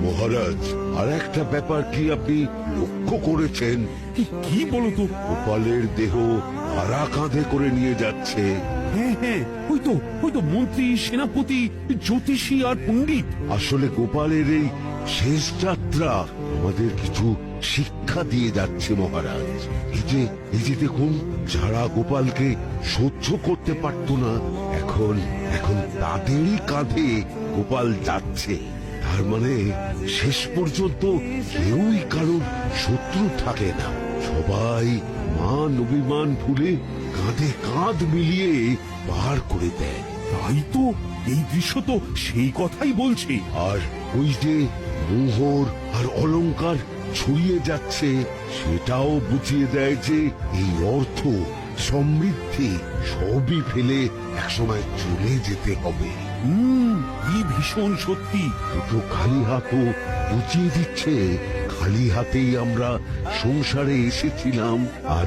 মহারাজ, আর একটা ব্যাপার কি আপনি লক্ষ্য করেছেন? কি বলো তো? গোপালের দেহ কারা কাঁধে করে নিয়ে যাচ্ছে। হ্যাঁ হ্যাঁ, ওই তো মন্ত্রী, সেনাপতি, জ্যোতিষী আর পণ্ডিত। আসলে গোপালের এই শেষ যাত্রা আমাদের কিছু শিক্ষা দিয়ে যাচ্ছে মহারাজ। এই যে দেখুন, যারা গোপালকে সহ্য করতে পারত না, এখন এখন তাদেরই কাঁধে গোপাল যাচ্ছে। তার মানে শেষ পর্যন্ত কেউই কারোর শত্রু থাকে না, সবাই মান অভিমান ভুলে কাঁধে কাঁধ মিলিয়ে পার করে দেয়। তাই তো, এই দৃশ্য তো সেই কথাই বলছে। আর ওই যে মোহর আর অলংকার ছড়িয়ে যাচ্ছে, সেটাও বুঝিয়ে দেয় যে এই অর্থ, সমৃদ্ধি সবই ফেলে একসময় চলে যেতে হবে। কি ভীষণ সত্যি। দুটো খালি হাতও বুঝিয়ে দিচ্ছে, খালি হাতেই আমরা সংসারে এসেছিলাম আর